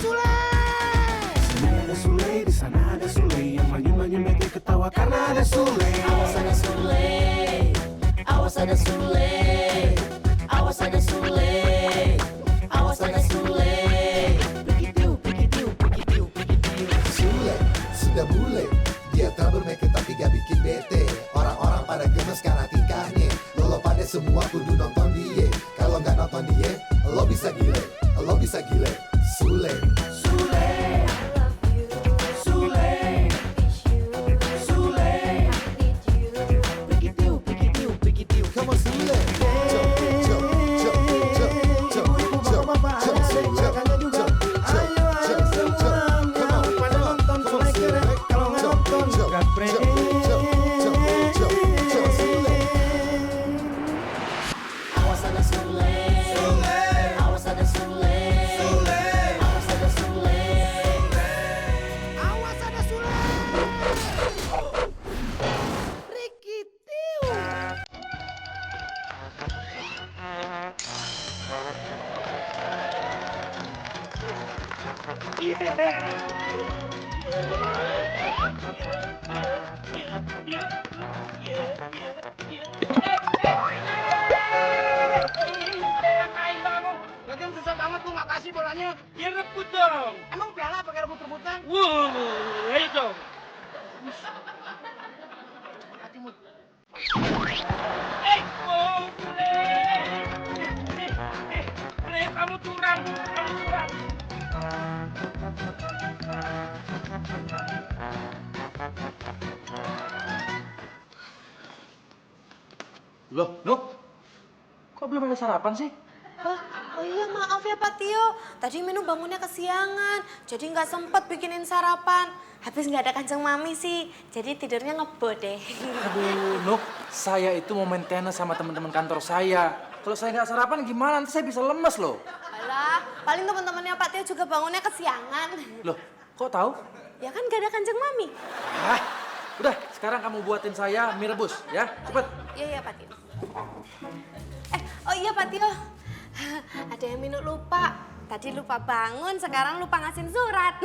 Sule. Sini ada Sule, di sana ada Sule. Yang maju-maju mereka ketawa karena ada Sule. Awas ada Sule, awas ada Sule, awas ada Sule, awas ada Sule. Begitu, begitu, begitu, begitu. Sule, sudah bule. Dia tak bermake tapi gak bikin bete. Orang-orang pada gemes karena tingkahnya. Lo pada semua kudu nonton dia. Kalau nggak nonton dia, lo bisa gile. Lo bisa gile. Sule. Sule. Sule. Sule. Begitu, begitu, begitu. Come on, Sule. Jump, jump, jump, jump, jump, jump, jump, Sule. Jump, jump, jump, jump, jump. Come on, pada nonton Sule keren. Kalau nggak nonton gaprek. Awas ada Sule, awas ada Sule, awas ada Sule. Awas ada Sule. Rikitiu. Lagian susah banget lu nggak kasih bolanya. Ya rebut dong. Emang piala pakai rebut-rebutan? Ayo dong. Hatimu. Kamu curang, kamu curang. Loh, Nuk? Kok belum ada sarapan sih? Oh iya maaf ya Pak Tio, tadi Minu bangunnya kesiangan, jadi nggak sempet bikinin sarapan. Habis nggak ada kancing mami sih, jadi tidurnya ngebut deh. Aduh, Nuk, saya itu mau maintenance sama teman-teman kantor saya. Kalau saya nggak sarapan gimana? Nanti saya bisa lemes loh. Alah, paling teman-temannya Pak Tio juga bangunnya kesiangan. Loh, kok tahu? Ya kan nggak ada kancing mami. Ah, udah, sekarang kamu buatin saya mie rebus, ya? Cepet. Iya Pak Tio. Oh iya Pak Tio, ada yang Minu lupa. Tadi lupa bangun, sekarang lupa ngasihin surat.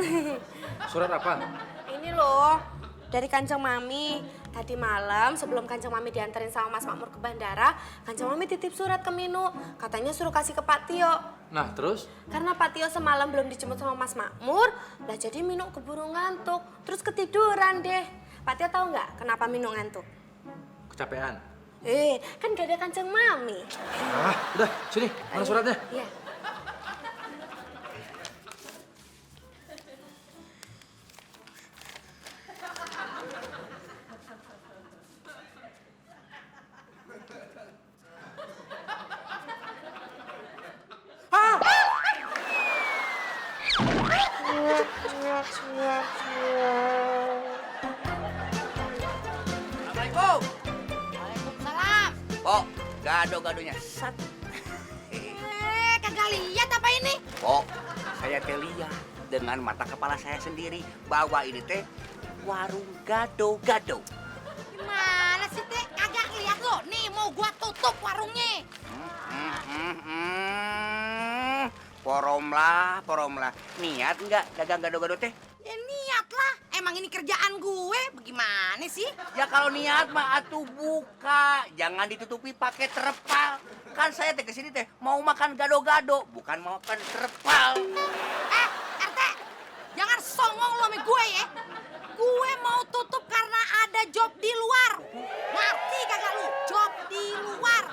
Surat apa? Ini loh, dari Kanjeng Mami. Tadi malam sebelum Kanjeng Mami dianterin sama Mas Makmur ke bandara, Kanjeng Mami titip surat ke Minu. Katanya suruh kasih ke Pak Tio. Nah, terus? Karena Pak Tio semalam belum dijemput sama Mas Makmur, lah jadi Minu keburu ngantuk. Terus ketiduran deh. Pak Tio tahu nggak kenapa Minu ngantuk? Kecapean. Kan gak ada Kanjeng Mami. Ah, udah, sini, mana suratnya? Iya. Assalamualaikum. Waalaikumsalam. Pok, gado-gadonya sat. Kagak lihat apa ini? Pok, saya teh lihat dengan mata kepala saya sendiri bahwa ini teh warung gado-gado. Gimana sih teh? Kagak lihat lo. Nih mau gua tutup warungnya. Poromlah. Niat nggak dagang gado-gado teh? Ya niat lah. Emang ini kerjaan gue. Bagaimana sih? Ya kalau niat mah atuh buka, jangan ditutupi pakai terpal. Kan saya teh kesini teh mau makan gado-gado, bukan mau makan terpal. RT, jangan songong lo sama gue ya. Gue mau tutup karena ada job di luar. Ngerti kagak lu? Job di luar.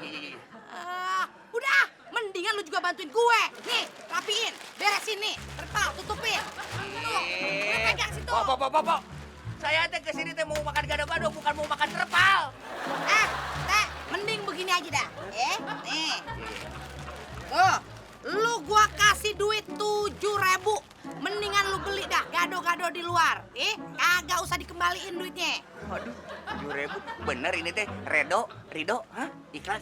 Udah, mendingan lu juga bantuin gue. Nih, rapiin, beresin nih. Terpal, tutupin. Tuh, gue pegang situ. Pok. Saya teh kesini teh mau makan gado-gado, bukan mau makan terpal. Teh, mending begini aja dah. Nih. Tuh, lu gua kasih duit 7.000. Mendingan lu beli dah gado-gado di luar. Kagak usah dikembaliin duitnya. Waduh, 7.000. Bener ini teh Rido, hah? Ikhlas?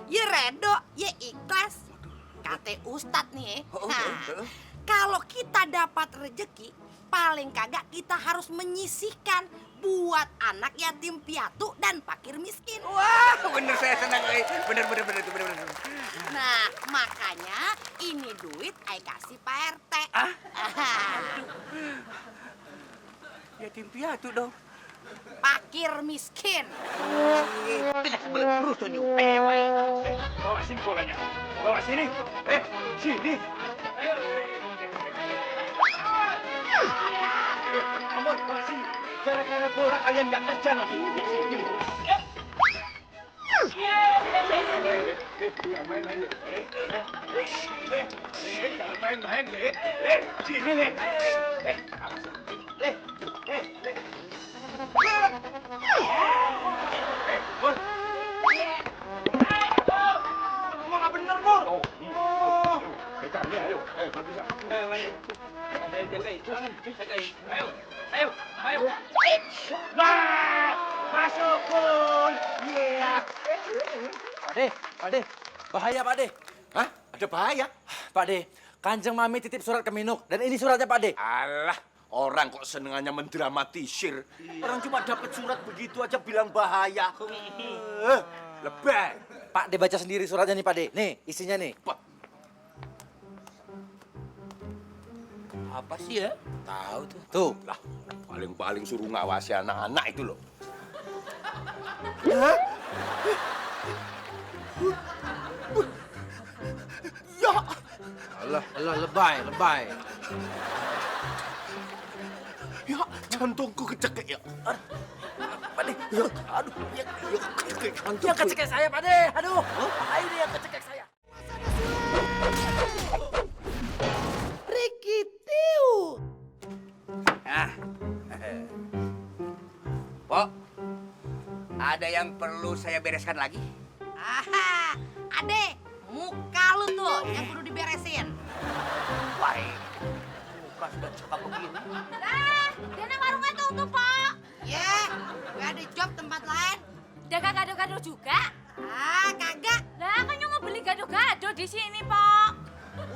Ya redo, ya ikhlas. Kata Ustadz nih. Oh, Nah, kalau kita dapat rezeki, paling kagak kita harus menyisihkan buat anak yatim piatu dan fakir miskin. Wah, bener saya senang. Bener. Nah, makanya ini duit ay kasih Pak RT. Ah? Yatim piatu dong. Fakir miskin. Bawa sini bolanya. Bawa sini. Sini. Ampun, bawa sini. Gara-gara bola kalian nggak kerja nanti. Main-main, sini nih. Mau nggak bener, Mur? Ayo. Nah, masuk, Pun. Iya. Pak De, bahaya Pak De. Hah? Ada bahaya? Pak De, Kanjeng Mami titip surat ke Minuk dan ini suratnya Pak De. Alah, orang kok senengannya mendramatisir. Orang cuma dapat surat begitu aja bilang bahaya. Lebay. Pak De baca sendiri suratnya nih Pak De. Nih, isinya nih. Apa sih ya? Tahu tuh. Tuh. Lah, paling-paling suruh ngawasi anak-anak itu loh. Ya, Alah, lebay. ya, jantungku kecekek ya. Pak De, ya, aduh, ya kecekek jantung. Yang kecekek saya Pak De. Aduh, ini yang kecekek saya. Ricky Tiu. Pok, ada yang perlu saya bereskan lagi? Aha, Ade, muka lu tuh yang kudu diberesin. Baik. Bukan sudah cakap begini. Lah, dana warungnya tutup, Pak. Ya, gak ada job tempat lain. Udah kagak gado-gado juga? Ah, kagak. Lah kan yang mau beli gado-gado di sini, Pok.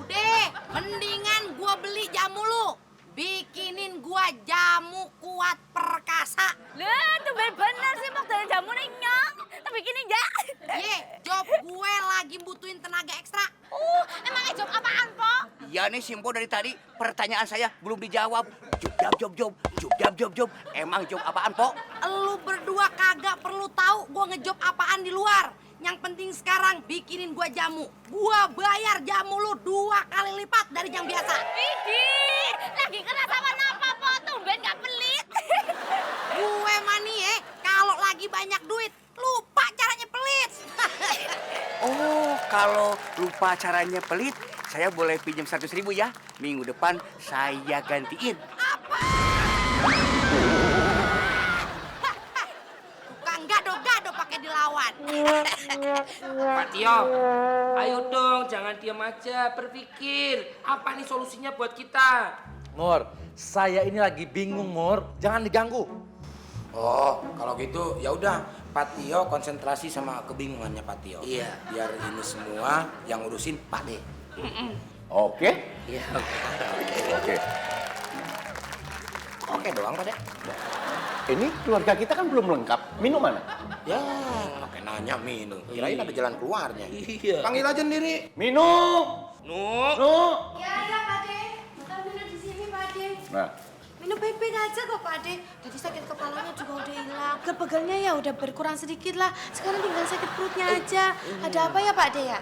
Udah, mendingan gua beli jamu lu. Bikinin gua jamu kuat perkasa. Lah, tuh bener sih, Pok. Dan jamu nih nyong. Tapi gini ya. Ye, job gue lagi butuhin tenaga ekstra. Emangnya job apaan, Pok? Iya nih Simpo dari tadi pertanyaan saya belum dijawab. Job. Emang job apaan, Pok? Lu berdua kagak perlu tahu gua ngejob apaan di luar. Yang penting sekarang bikinin gua jamu. Gua bayar jamu lu 2 kali lipat dari yang biasa. Widih, lagi kerasa apa, Pok? Tumben gak pelit. Gue mani kalau lagi banyak duit, lupa caranya pelit. Oh, kalau lupa caranya pelit, saya boleh pinjam 100.000 ya. Minggu depan saya gantiin. Tukang gado-gado pakai dilawan. Pak Tio, ayo dong, jangan diam aja, berpikir. Apa nih solusinya buat kita? Mur, saya ini lagi bingung, Mur. Jangan diganggu. Oh, kalau gitu ya udah, Pak Tio konsentrasi sama kebingungannya Pak Tio. Iya. Biar ini semua yang ngurusin Pak De. Oke? Iya. Oke. Oke doang Pak De. Ini keluarga kita kan belum lengkap. Minum mana? Ya, pakai nanya minum. Kirain ada jalan keluarnya. Iya. Panggil aja sendiri. Minum! Nuh. Ya, Pak De. Kita minum di sini, Pak De. Nah, Minum baik-baik aja kok, Pak De. Tadi sakit kepalanya juga udah hilang. Kepegalnya ya udah berkurang sedikit lah. Sekarang tinggal sakit perutnya aja. Ada apa ya, Pak De ya?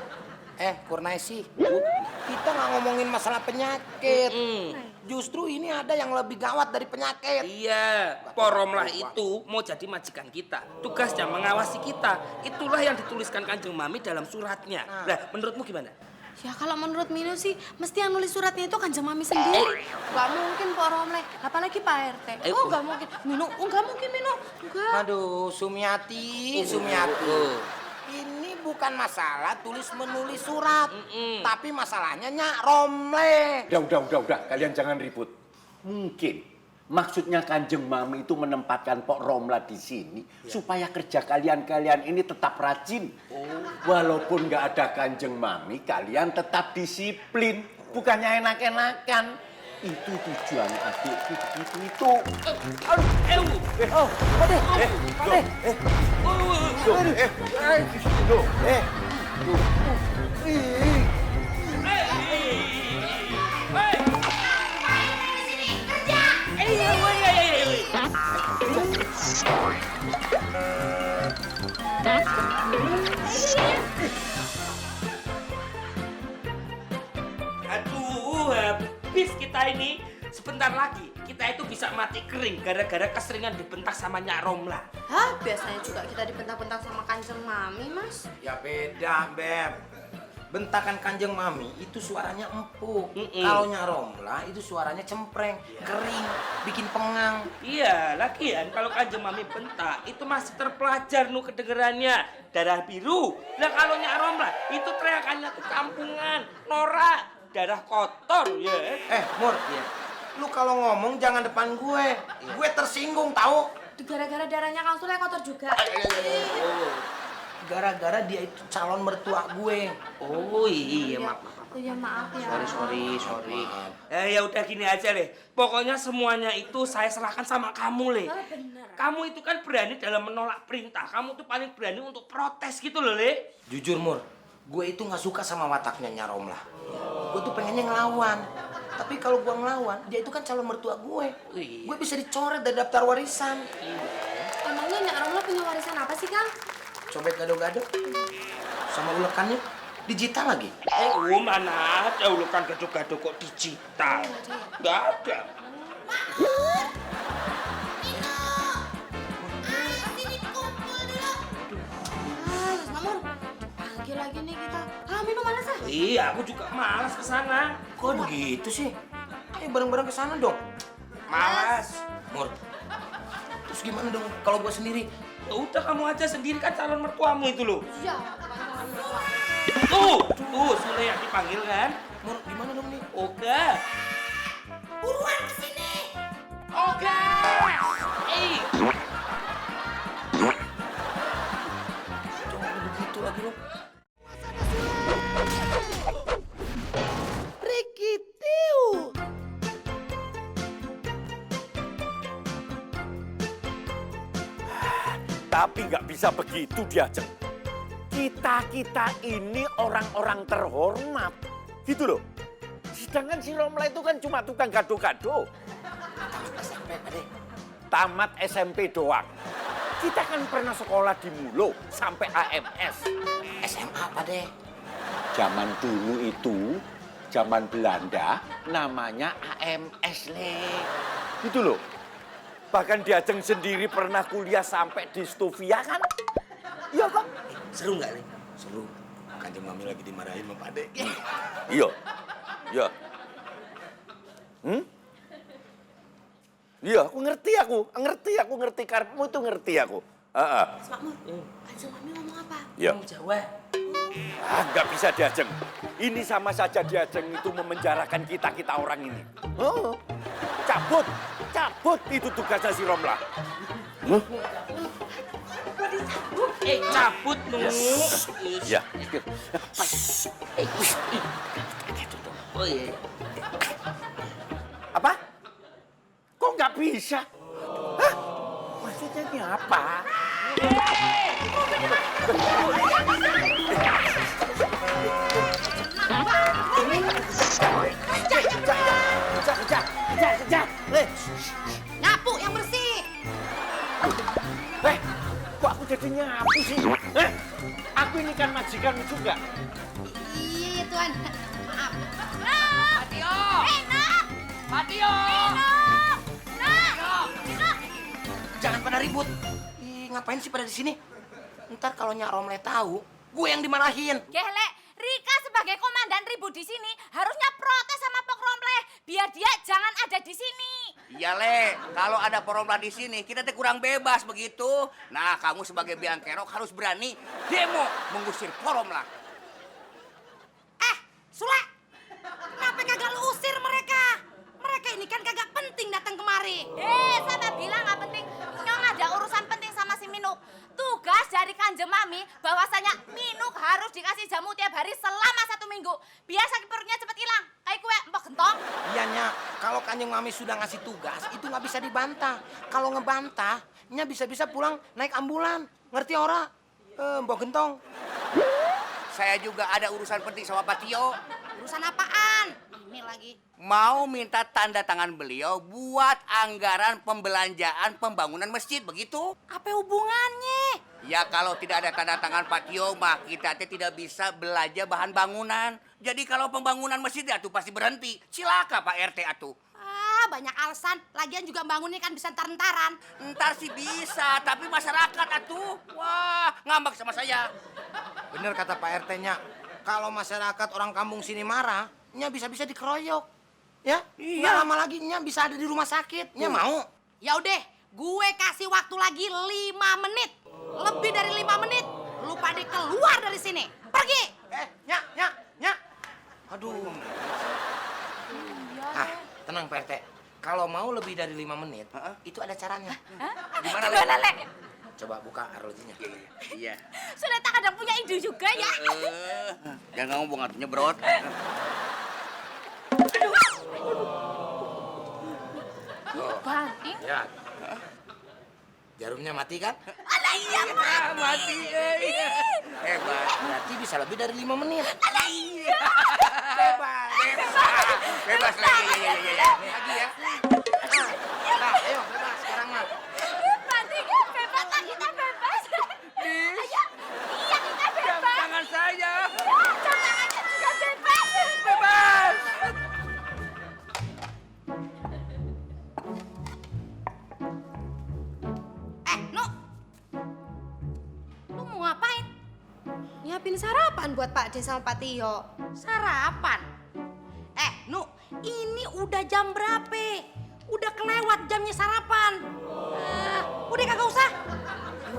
Kurnaisi, kita nggak ngomongin masalah penyakit. Justru ini ada yang lebih gawat dari penyakit. Iya, Poromlah itu mau jadi majikan kita. Tugasnya mengawasi kita. Itulah yang dituliskan Kanjeng Mami dalam suratnya. Nah, menurutmu gimana? Ya kalau menurut Mino sih, mesti yang nulis suratnya itu Kanjeng Mami sendiri. Gak mungkin Pak Romle, apalagi Pak RT. Oh gak mungkin, Mino, gak mungkin Mino. Enggak. Aduh, Sumiati. Ini bukan masalah tulis-menulis surat. Tapi masalahnya Nyak Romle. udah. Kalian jangan ribut. Mungkin maksudnya Kanjeng Mami itu menempatkan Pok Romla di sini supaya kerja kalian ini tetap rajin. Walaupun nggak ada Kanjeng Mami, kalian tetap disiplin. Bukannya enak-enakan. Itu tujuan adikku begitu itu. Aduh, habis kita ini. Sebentar lagi kita itu bisa mati kering gara-gara keseringan dibentak sama Nyak Romla. Hah, biasanya juga kita dibentak-bentak sama Kanjeng Mami, Mas. Ya beda, Beb. Bentakan Kanjeng Mami itu suaranya empuk. Kalau Nyak Romla itu suaranya cempreng, kering, bikin pengang. Iya, lagian kalau Kanjeng Mami bentak itu masih terpelajar nu kedengerannya darah biru. Nah kalau Nyak Romla itu teriakannya tuh kampungan, norak, darah kotor ya. Mur, lu kalau ngomong jangan depan gue. Gue tersinggung tahu. Gara-gara darahnya Kang Sule kotor juga. Gara-gara dia itu calon mertua gue. Oh iya, maaf. Oh ya maaf ya. Sorry. Ya udah gini aja deh. Pokoknya semuanya itu saya serahkan sama kamu, Le. Oh, bener. Kamu itu kan berani dalam menolak perintah. Kamu tuh paling berani untuk protes gitu loh, Le. Jujur, Mur, gue itu nggak suka sama wataknya Nyak Romla. Gue tuh pengennya ngelawan. Tapi kalau gue ngelawan, dia itu kan calon mertua gue. Iya. Gue bisa dicoret dari daftar warisan. Emangnya Nyak Romla punya warisan apa sih, Kang? Cobek gado-gado. Sama ulekannya digital lagi. Mana ada ulekan gado-gado kok digital? Nggak ada. Mas Mamur, panggil lagi nih kita. Minum mana sih? Iya, aku juga malas ke sana. Kok begitu sih? Ayo bareng-bareng ke sana dong. Malas. Mur, terus gimana dong kalau gue sendiri? Ya udah kamu aja sendiri kan calon mertuamu itu loh. Iya. Tuh, Sule yang dipanggil kan? Mur, gimana dong nih? Oke. Buruan kesini. Oke. Jangan begitu lagi lo. Tapi nggak bisa begitu Diajeng. Kita ini orang-orang terhormat. Gitu loh. Sedangkan si Romla itu kan cuma tukang gado-gado. Tamat SMP doang. Kita kan pernah sekolah di Mulo sampai AMS. SMA apa deh? Zaman dulu itu, zaman Belanda, namanya AMS, Le. Gitu loh. Bahkan Diajeng sendiri pernah kuliah sampai di Stovia kan? Iya kan? Seru nggak, Le? Seru. Kanjeng Mami lagi dimarahin sama Pak Dek. Iya. Iya. Iya, aku ngerti karepmu itu ngerti aku. Mas Makmur, Kanjeng Mami ngomong apa? Iya. Ngomong Jawa. Nggak bisa Diajeng. Ini sama saja Diajeng itu memenjarakan kita orang ini. Cabut itu tugasnya si Romla. Cabut nu. Ya. Oh iya. Apa? Kok nggak bisa? Hah? Maksudnya ini apa? Nyapu yang bersih. Kok aku jadi nyapu sih? Aku ini kan majikanmu juga. Iya, Tuan. Maaf. Patio! Patio! Jangan pada ribut. Ih, ngapain sih pada di sini? Ntar kalau Nyak Romle tahu, gue yang dimarahin. Gehle, Rika sebagai komandan ribut di sini harusnya protes sama Pok Romle biar dia jangan ada di sini. Iya, Le. Kalau ada Poromla di sini, kita tuh kurang bebas begitu. Nah, kamu sebagai biang kerok harus berani demo mengusir Poromla. Sule, kenapa kagak lu usir mereka? Mereka ini kan kagak penting datang kemari. Siapa bilang nggak penting? Nyong ada urusan penting sama si Minuk. Tugas dari Kanjeng Mami bahwasanya Minuk harus dikasih jamu tiap hari selama 1 minggu. Biar sakit perutnya cepet hilang. Kayak kue empok gentong. Iya, Nyak. Kalau Kanjeng Mami sudah ngasih tugas, itu nggak bisa dibantah. Kalau ngebantah, nya bisa-bisa pulang naik ambulan. Ngerti ora? Mbok Gentong. Saya juga ada urusan penting sama Pak Tio. Urusan apaan? Ini lagi. Mau minta tanda tangan beliau buat anggaran pembelanjaan pembangunan masjid, begitu? Apa hubungannya? Ya kalau tidak ada tanda tangan Pak Tio, mah kita tidak bisa belanja bahan bangunan. Jadi kalau pembangunan masjid atuh pasti berhenti. Cilaka Pak RT atuh. Ah, banyak alasan. Lagian juga bangunnya kan bisa ntar-ntaran. Ntar sih bisa, tapi masyarakat atuh. Wah, ngambek sama saya. Bener kata Pak RT-nya. Kalau masyarakat orang kampung sini marah, nya bisa-bisa dikeroyok. Ya? Nggak lama lagi nya bisa ada di rumah sakit. Nya mau. Ya udah, gue kasih waktu lagi 5 menit. Lebih dari 5 menit. Lu pada keluar dari sini. Pergi. Nya. Aduh. Ah, tenang Pak RT. Kalau mau lebih dari 5 menit, itu ada caranya. Gimana, Gimana, Le? Coba buka arlojinya. Iya. Sudah tak kadang punya ide juga ya. Jangan ngomong atuh nyebrot. Banting. Ya. Jarumnya mati kan? Alah iya, Pak. Mati. Hebat. Berarti bisa lebih dari 5 menit. Alah iya. Bebas. Bebas lagi. Iya. Lagi ya. Nah, ayo bebas sekarang mah. Bantingnya bebas lah, kita bebas. Ayo. Iya, kita bebas. Tangan saya. Ya, tangannya juga bebas. Bebas. Nuk. Lu mau ngapain? Nyiapin sarapan buat Pak D sama Pak Tio. Sarapan. Nuk, ini udah jam berapa? Udah kelewat jamnya sarapan. Udah kagak usah.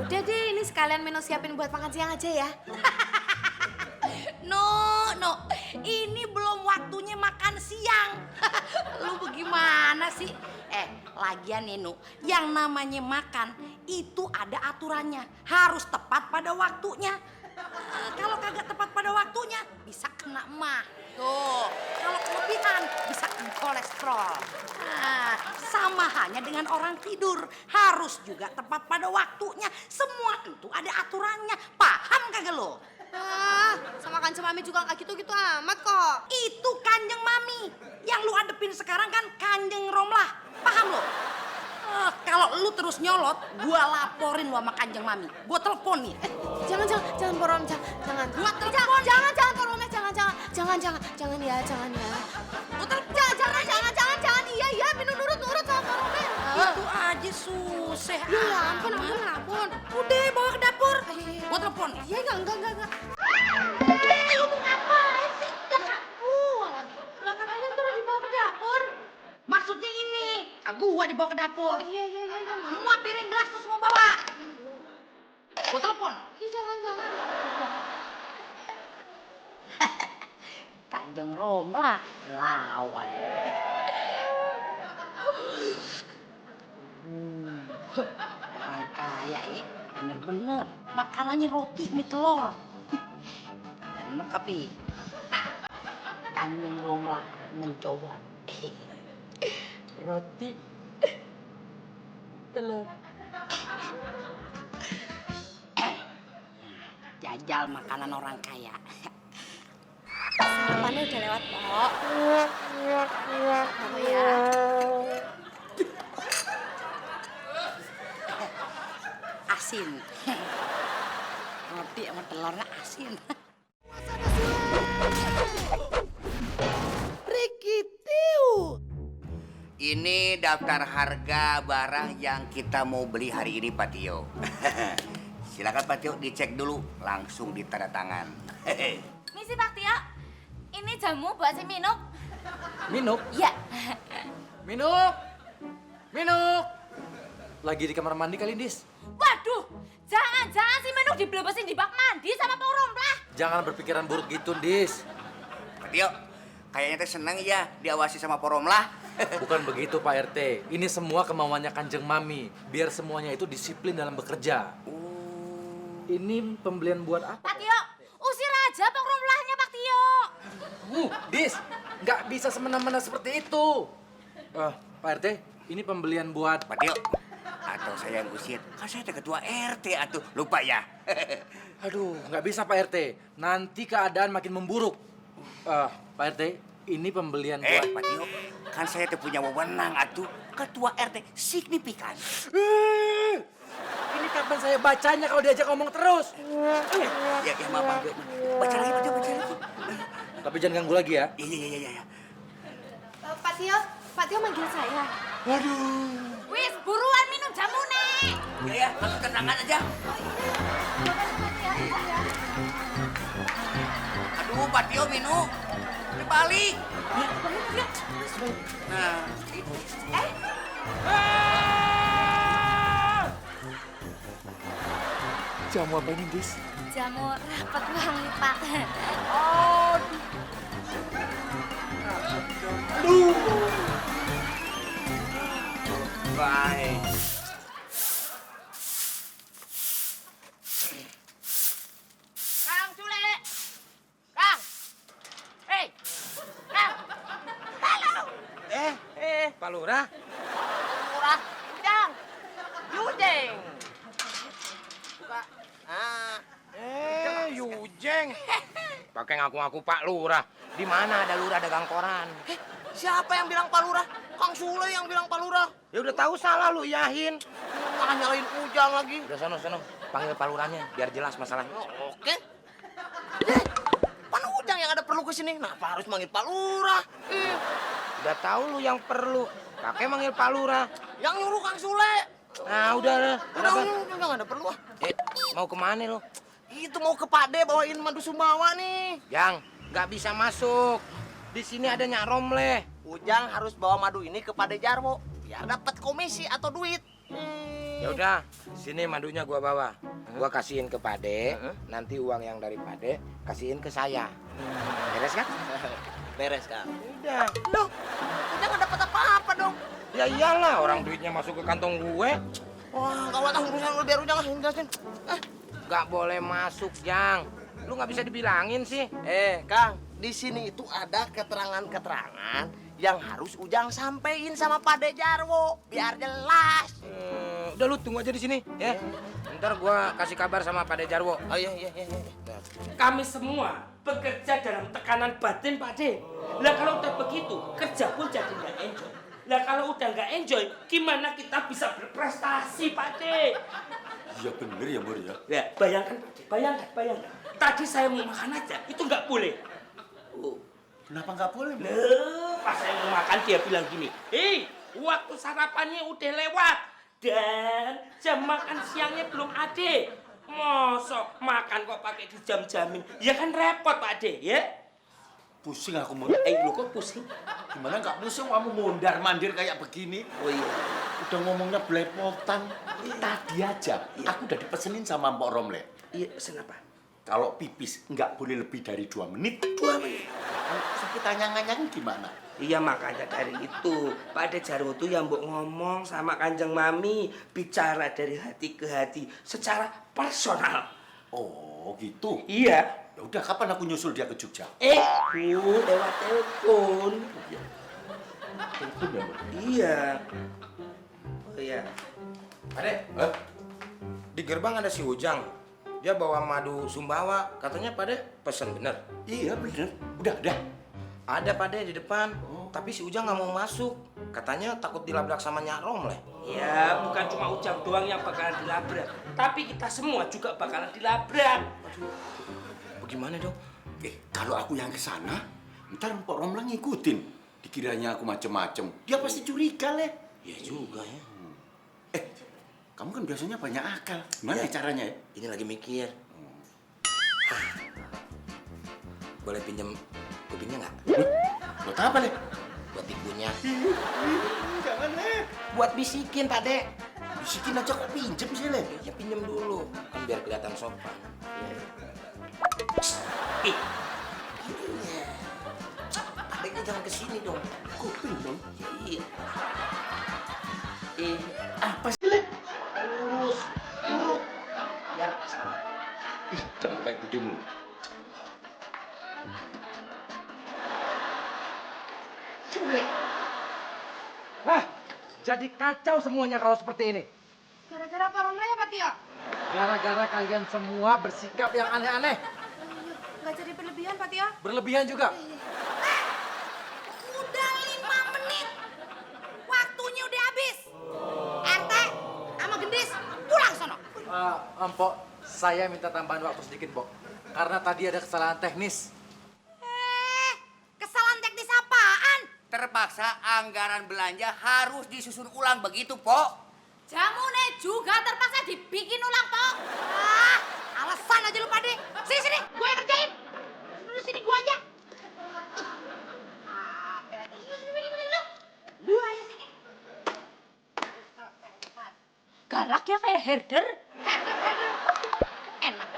Udah deh, ini sekalian Mino siapin buat makan siang aja ya. No, ini belum waktunya makan siang. Lu bagaimana sih? Lagian nih, Nu, yang namanya makan itu ada aturannya. Harus tepat pada waktunya. Kalau kagak tepat pada waktunya, bisa kena emah. Tuh, kalau kelebihan bisa kena kolesterol. Nah, sama halnya dengan orang tidur. Harus juga tepat pada waktunya. Semua itu ada aturannya. Paham kagak lo? Sama Kanjeng Mami juga nggak gitu-gitu amat kok. Itu Kanjeng Mami. Yang lu adepin sekarang kan Kanjeng Romlah. Paham lo? Kalau lu terus nyolot, gua laporin lu sama Kanjeng Mami. Gua telepon nih. Jangan Porom, jangan. Gua telepon. Jangan Porom, jangan ya. Gua telepon. Jangan. Iya, Mino nurut sama Porom. Itu aja susah. Ya ampun. Udah bawa ke dapur. Iya. Gua telepon nih. Iya, enggak. Lu ngapain sih ke dapur? Lah katanya terus dibawa ke dapur. Maksudnya ini, gua dibawa ke dapur. Iya. Semua piring gelas tuh semua bawa. Gua telepon. Iya, jangan. Kanjeng Romlah lawan. Orang kaya ya, bener-bener. Makanannya roti mie telur. Enak tapi Kanjeng Romlah mencoba roti telur. Jajal makanan orang kaya. Sarapannya udah lewat, Pok. Apa ya? Asin. Roti sama telurnya asin. Ini daftar harga barang yang kita mau beli hari ini, Pak Tio. Silakan Pak Tio dicek dulu, langsung ditanda tangan. Misi Pak Tio, ini jamu buat si Minuk. Minuk? Iya. Minuk. Lagi di kamar mandi kali, Dis. Waduh, jangan si Minuk diblebesin di bak mandi sama Pak Romlah. Jangan berpikiran buruk gitu, Dis. Pak Tio, kayaknya teh seneng ya diawasi sama Poromlah. Bukan begitu, Pak RT. Ini semua kemauannya Kanjeng Mami. Biar semuanya itu disiplin dalam bekerja. Ini pembelian buat apa? Pak Tio, usir aja Pak Romlahnya Pak Tio. Dis, nggak bisa semena-mena seperti itu. Pak RT, ini pembelian buat... Pak Tio, atau saya yang gusit. Kan saya ketua RT, atuh. Lupa ya? Aduh, nggak bisa Pak RT. Nanti keadaan makin memburuk. Pak RT, ini pembelian buat... Pak Tio, kan saya tuh punya wewenang, atuh. Ketua RT signifikan. Ini kapan saya bacanya kalau diajak ngomong terus? Ya, maaf. Baca lagi, Pak Tio, baca lagi. Tapi jangan ganggu lagi ya. Iya. Pak Tio manggil saya. Wis, buruan minum jamu, Nek. Ya, langsung kenangan aja. Aduh, Pak Tio minum. Dibalik. Nah, itu. Jamu apa ini, Dis? Jamu rapat wangi, Pak. Baik. Kang Sule. Kang. Hei. Kang. Halo. Pak Lurah. Murah. Ujang. Yudeng. Yujeng. Pakai ngaku-ngaku Pak Lurah. Di mana ada lurah dagang koran? Siapa yang bilang Pak Lurah? Kang Sule yang bilang Pak Lurah. Ya udah tahu salah lu, Yahin. Malah nyalain Ujang lagi. Udah sono. Panggil Pak Lurahnya biar jelas masalahnya. Oke. Pan Ujang yang ada perlu ke sini. Kenapa harus manggil Pak Lurah? Udah tahu lu yang perlu. Kakek manggil Pak Lurah. Yang nyuruh Kang Sule. Nah, udah. Udah nggak ada perlu ah. Mau kemana lu? Itu mau ke Pak De bawain madu sumbawa nih. Yang nggak bisa masuk. Di sini ada Nyak Romleh. Ujang harus bawa madu ini ke Pak De Jarwo biar dapat komisi atau duit. Ya udah, sini madunya gua bawa. Gua kasihin ke Pak De, nanti uang yang dari Pak De kasihin ke saya. Beres kan? Beres, Kang. Udah. Loh, Ujang nggak dapat apa-apa dong. Ya iyalah, orang duitnya masuk ke kantong gue. Wah, gawat ah urusan lu biar Ujang yang jelasin. Gak boleh masuk, Jang. Lu nggak bisa dibilangin sih. Kang, di sini itu ada keterangan-keterangan yang harus Ujang sampein sama Pak De Jarwo biar jelas. Udah lu tunggu aja di sini, ya. Ntar gua kasih kabar sama Pak De Jarwo. Oh iya. Kami semua bekerja dalam tekanan batin, Pak De. Lah kalau udah begitu, kerja pun jadi nggak enjoy. Lah kalau udah nggak enjoy, gimana kita bisa berprestasi, Pak De? Iya bener ya, Mur ya. Ya, bayangkan, Pak De, bayangkan. Tadi saya mau makan aja, itu nggak boleh. Kenapa nggak boleh, Mur? Loh, pas saya mau makan dia bilang gini, "Hei, waktu sarapannya udah lewat dan jam makan siangnya belum ada. Mosok makan kok pakai dijam-jamin? Ya kan repot, Pak De, ya?" Pusing aku, Mur. Lu kok pusing? Gimana nggak pusing kamu mondar-mandir kayak begini? Oh iya. Udah ngomongnya belepotan. Tadi aja aku udah dipesenin sama Mbok Romle. Iya, pesen apa? Kalau pipis nggak boleh lebih dari 2 menit. 2 menit. Terus kita nyang-nyang gimana? Iya, makanya dari itu Pak De Jarwo tuh yang mbok ngomong sama Kanjeng Mami, bicara dari hati ke hati secara personal. Oh gitu. Iya. Ya udah, kapan aku nyusul dia ke Jogja? Lewat telepon. Telepon ya, Mur? Iya. Oh iya. Pade, di gerbang ada si Ujang. Dia bawa madu sumbawa. Katanya Pade pesen bener. Iya bener. Udah. Ada Pade di depan. Tapi si Ujang nggak mau masuk. Katanya takut dilabrak sama Nyak Romleh. Ya, bukan cuma Ujang doang yang bakalan dilabrak. Tapi kita semua juga bakalan dilabrak. Bagaimana dong? Kalau aku yang ke sana, ntar Mpok Romla ngikutin. Dikiranya aku macem-macem. Dia pasti curiga, Le. Iya juga ya. Kamu kan biasanya banyak akal. Gimana caranya ya? Ini lagi mikir. Boleh pinjam kupingnya nggak? Buat apa, Le? Buat ibunya. Jangan, Le. Buat bisikin, Pade. Bisikin aja kok pinjem sih, Le. Ya pinjam dulu. Kan biar kelihatan sopan. Adeknya jangan kesini dong. Kuping dong. Iya. Apa sih, Le? Lurus. Ya. Sampai kudimu. jadi kacau semuanya kalau seperti ini. Gara-gara Pak Romla ya, Pak Tio? Gara-gara kalian semua bersikap yang aneh-aneh. Nggak jadi berlebihan, Pak Tio. Berlebihan juga. Udah 5 menit. Waktunya udah habis. RT sama Gendis pulang sono. Mpok, saya minta tambahan waktu sedikit, Pok. Karena tadi ada kesalahan teknis. Kesalahan teknis apaan? Terpaksa anggaran belanja harus disusun ulang begitu, Pok. Jamune juga terpaksa dibikin ulang, Tok. Alasan aja lu pade. Sini, gue yang kerjain. Lu sini gue aja. Lu aja sini. Galaknya kayak herder. Enak.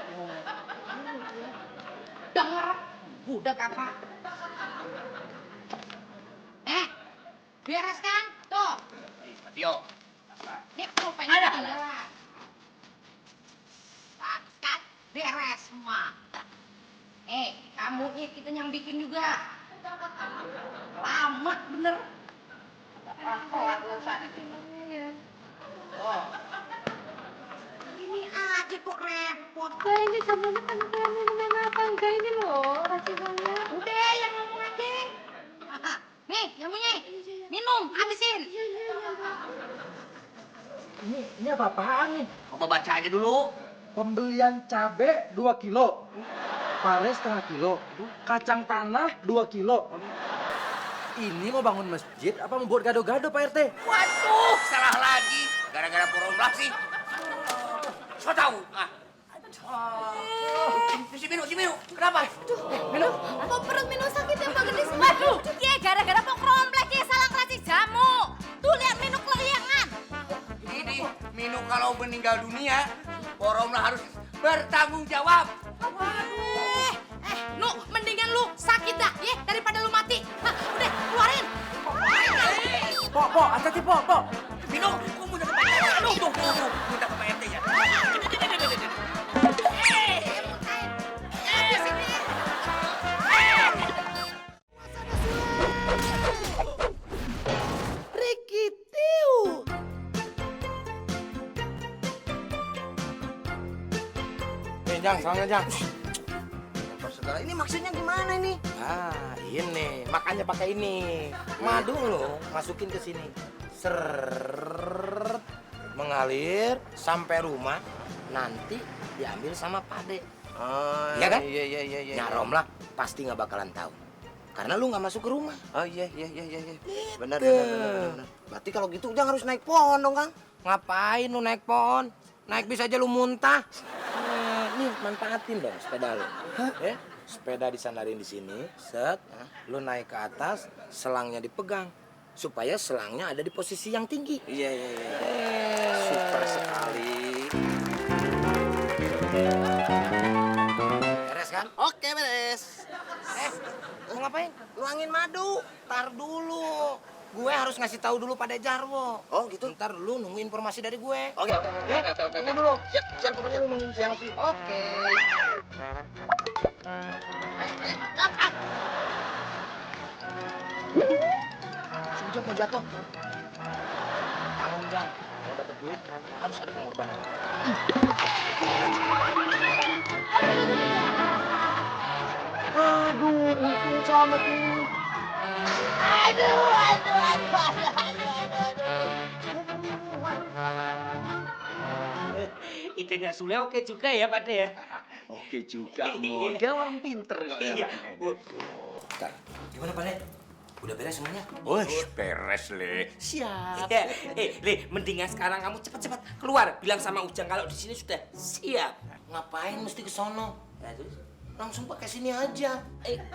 Dengar, budak apa? Beres kan? Tuh. Pak Tio. Ini pulpenya ada. Pakat beres semua. Kamu kita yang bikin juga. Lama bener. Oh. Ini aja kok repot. Kayak ini sebenarnya kan kayak minuman apa enggak ini loh, racikannya. Udah yang ngomong aja. Nih, yang punya. Minum, habisin. Ini apa-apaan nih? Coba baca aja dulu. Pembelian cabe 2 kilo. Pare setengah kilo. Kacang tanah 2 kilo. Ini mau bangun masjid apa mau buat gado-gado, Pak RT? Waduh, salah lagi. Gara-gara poromlah sih. So tahu. Si Minu. Kenapa? Minum. Kok perut Minum sakit ya, Pak Gendis? Waduh, ya gara-gara Pok Romla dia salah ngeracik jamu. Tuh lihat Minum keleyangan. Ini Minu kalau meninggal dunia, poromlah harus bertanggung jawab. Waduh. Lu mendingan lu sakit dah ya daripada lu mati. Udah keluarin. Po, hati-hati, Po. Minu, kok mudah ke Pak RT? Aduh, mudah ke Pak RT ya. Jang, soalnya Jang. Segala ini maksudnya gimana ini? Ini makanya pakai ini. Madu lo masukin ke sini. Seret, mengalir sampai rumah, nanti diambil sama Pade. Iya kan? Iya. Nyarom lah, pasti nggak bakalan tahu. Karena lu nggak masuk ke rumah. Oh iya. Benar. Berarti kalau gitu Jang harus naik pohon dong, Kang. Ngapain lu naik pohon? Naik bis aja lu muntah. Nih manfaatin dong sepeda lu. Ya, sepeda disandarin di sini, set. Lu naik ke atas, selangnya dipegang supaya selangnya ada di posisi yang tinggi. Iya. Super sekali. Beres kan? Oke, beres. Mau ngapain? Luangin madu. Tar dulu. Gue harus ngasih tahu dulu pada Jarwo. Oh, gitu. Ntar lu nunggu informasi dari gue. Oke. Tunggu dulu. Siap, pokoknya lu nunggu informasi. Oke. Sujud mau jatuh. Tanggung jawab. Kalau dapet duit harus ada pengorbanan. Aduh, untung selamat ini. Idenya Sule oke juga ya, Pak De ya? Oke juga, Mo. Dia orang pinter kok. Iya. Gimana Pak De? Udah beres semuanya? Wih, beres, Le. Siap. Le, mendingan sekarang kamu cepat-cepat keluar. Bilang sama Ujang kalau di sini sudah siap. Ngapain mesti ke sono? Ya, terus langsung pakai sini aja.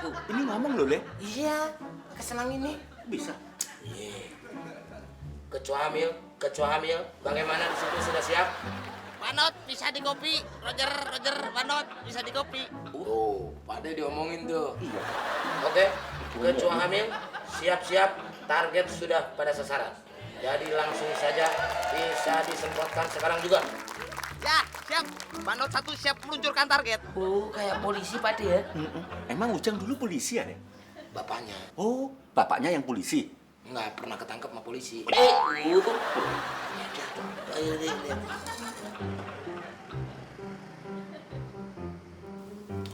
Tuh. Ini ngomong loh, Le. Iya, pakai selang ini. Bisa. Iya. Kecoa hamil, bagaimana di situ sudah siap? Manot bisa di kopi. Roger, Manot bisa di kopi. Oh, Pak De diomongin tuh. Iya. Oke, kecoa hamil, siap-siap, target sudah pada sasaran. Jadi langsung saja bisa disemprotkan sekarang juga. Ya, siap. Manot 1 siap meluncurkan target. Oh, kayak polisi Pak De ya? Emang Ujang dulu polisi ya, Le? Bapaknya. Oh, bapaknya yang polisi. Nggak pernah ketangkep sama polisi.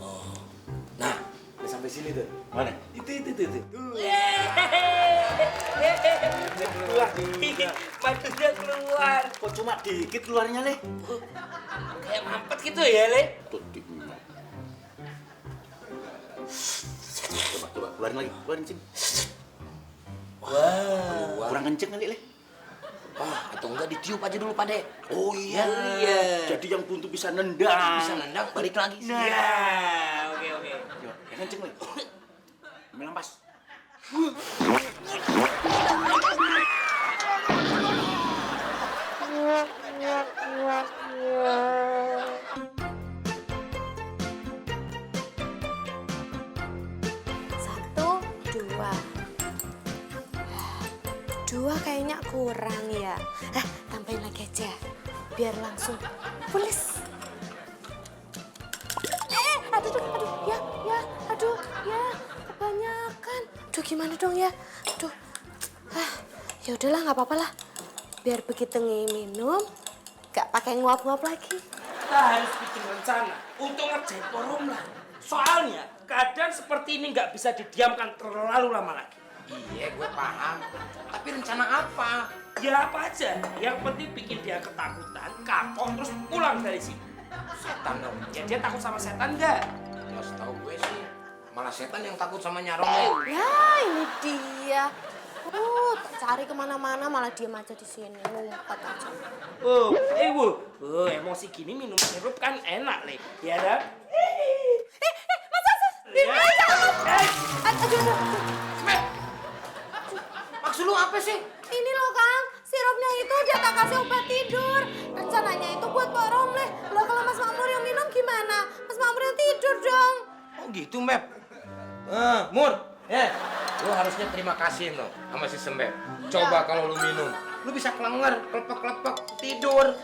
Oh, nah, udah sampai sini tuh. Mana? Itu. Keluar. Matunya keluar. Kok cuma dikit keluarnya, Le? Kayak mampet gitu ya, Le? Coba, keluarin lagi. Keluarin sini. Wah. Kurang kenceng kali, Le? Wah, atau enggak ditiup aja dulu, Pak De. Oh iya. Jadi yang buntu bisa nendang. Bisa nendang, balik lagi. Nah, oke. Yo, yang kenceng, Le. Melampas. Satu, dua. Dua kayaknya kurang ya. Tambahin lagi aja. Biar langsung pules. Aduh, kebanyakan. Aduh, gimana dong ya? Aduh. Ya udahlah, nggak apa-apa lah. Biar begitu minum, nggak pakai nguap-nguap lagi. Kita harus bikin rencana untuk ngerjain Porom lah. Soalnya keadaan seperti ini nggak bisa didiamkan terlalu lama lagi. Iya, gue paham. Tapi rencana apa? Ya apa aja, yang penting bikin dia ketakutan, kapok, terus pulang dari sini. Setan dong. Ya dia takut sama setan nggak? Ya setahu gue sih, malah setan yang takut sama Nyarong. Ya, ini dia. Tak cari kemana-mana malah diem aja di sini, ngumpet aja. Emosi gini minum sirup kan enak, Le. Ya kan? Aduh. Maksud lu apa sih? Ini loh Kang, sirupnya itu dia tak kasih obat tidur. Rencananya itu buat Pak Romleh. Loh kalau Mas Makmur yang minum gimana? Mas Makmur yang tidur dong. Oh gitu, Mep. Mur, lu harusnya terima kasih no sama si Sembep. Coba kalau lu minum, lu bisa kelenger, kelepek-kelepek, tidur.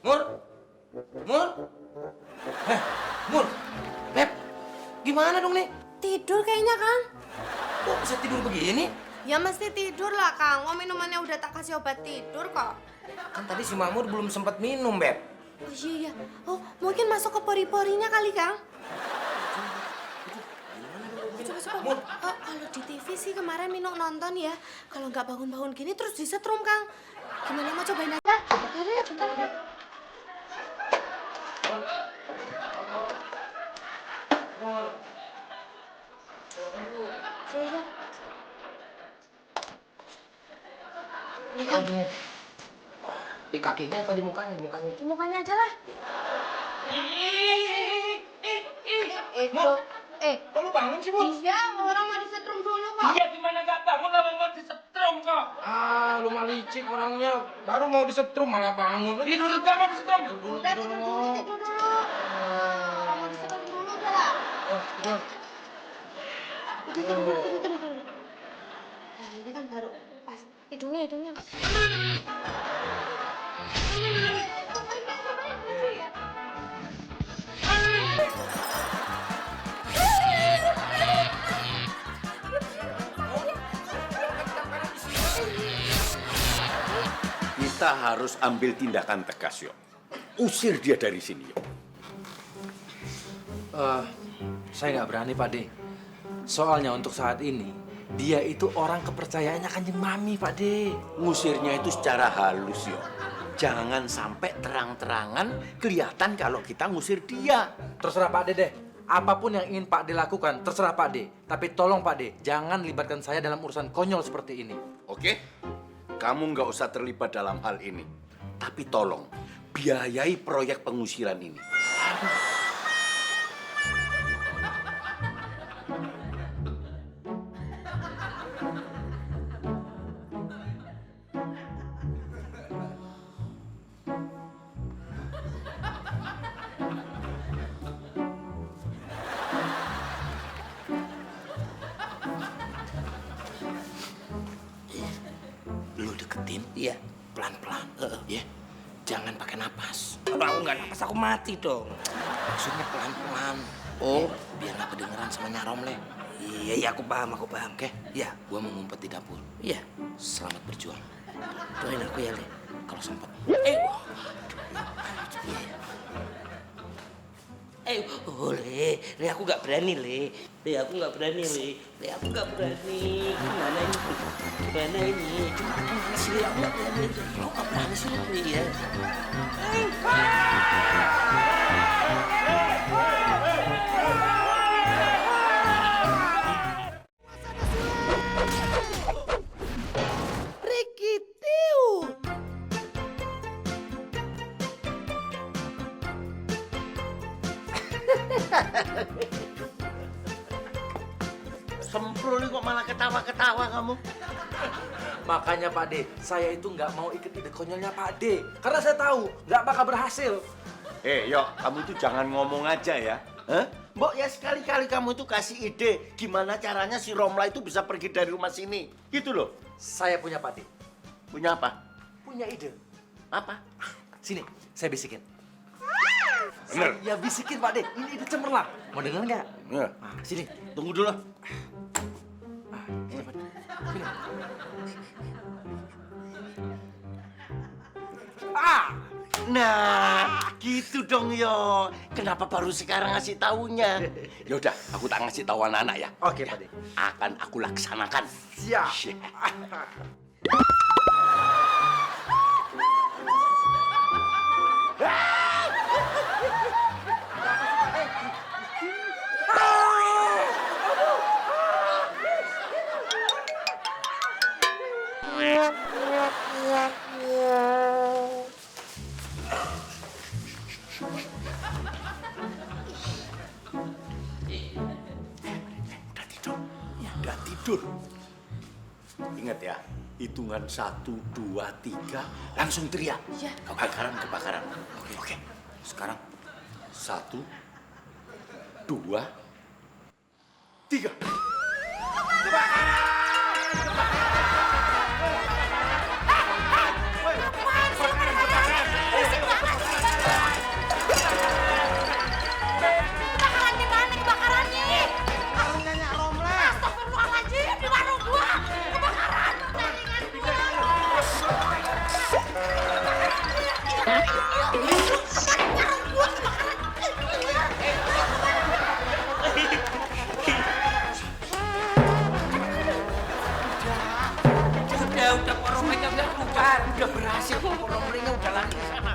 Mur, Mur, Mep, gimana dong nih? Tidur kayaknya Kang. Kok bisa tidur begini? Ya mesti tidur lah Kang. Oh minumannya udah tak kasih obat tidur kok. Kan tadi si Makmur belum sempat minum, Beb. Oh iya. Oh mungkin masuk ke pori-porinya kali Kang. Coba. Kalau di TV sih kemarin Minuk nonton ya. Kalau nggak bangun-bangun gini terus disetrum Kang. Gimana mau cobain aja? Bentar. Di kakinya apa di mukanya? Di mukanya. Di mukanya aja lah. Kok lu bangun sih, Bos? Iya, orang mau disetrum dulu kok. Iya, gimana nggak bangun lah mau disetrum kok. Lu mah licik orangnya. Baru mau disetrum malah bangun. Tidur juga mau disetrum. Udah tidur dulu. Orang mau disetrum dulu udah lah. Tidur. Nah, ini kan baru pas. Hidungnya. Kita harus ambil tindakan tegas, yo. Usir dia dari sini, yo. Saya nggak berani, Pak De. Soalnya untuk saat ini, dia itu orang kepercayaannya Kanjeng Mami, Pak De. Ngusirnya itu secara halus, yo. Jangan sampai terang-terangan kelihatan kalau kita ngusir dia. Terserah Pak De deh. Apapun yang ingin Pak De lakukan, terserah Pak De. Tapi tolong Pak De, jangan libatkan saya dalam urusan konyol seperti ini. Oke? Kamu nggak usah terlibat dalam hal ini. Tapi tolong, biayai proyek pengusiran ini. Lu deketin, Iya. pelan-pelan, ya. Jangan pakai napas. Kalau aku nggak napas aku mati dong. Maksudnya pelan-pelan. Oh. Biar nggak kedengeran sama Nyaromle. Iya, aku paham. Oke? Iya, gua mau ngumpet di dapur. Iya, selamat berjuang. Doain aku ya, Le, kalau sempat. Le, aku nggak berani, Le. Aku nggak berani. Gimana ini? Cuma aku sih, aku nggak berani. Lo nggak berani sih, Le, ya. Semprul kok malah ketawa-ketawa kamu. Makanya Pak D, saya itu nggak mau ikut ide konyolnya Pak D. Karena saya tahu nggak bakal berhasil. Yok, kamu itu jangan ngomong aja ya. Mbok ya sekali-kali kamu itu kasih ide gimana caranya si Romla itu bisa pergi dari rumah sini. Gitu loh. Saya punya Pak D. Punya apa? Punya ide. Apa? Sini, saya bisikin. Bener. Saya bisikin Pak D, ini ide cemerlang. Mau denger nggak? Ya. Sini. Tunggu dulu. Sini, Pak D. Sini. Nah, gitu dong yo. Kenapa baru sekarang ngasih taunya? Yaudah, aku tak ngasih tahu anak-anak ya. Oke, Pak D. Akan aku laksanakan. Siap. Udah tidur. Ingat ya, hitungan 1, 2, 3, langsung teriak. Iya. Kebakaran. Oke. Sekarang 1, 2, 3. Kebakaran di mana kebakarannya? Warungnya Romla. Astagfirullahaladzim, di warung gua. Kebakaran. Jaringan gua. Udah Pak Romlanya udah keluar. Udah berhasil Pak Romlanya udah lari ke sana.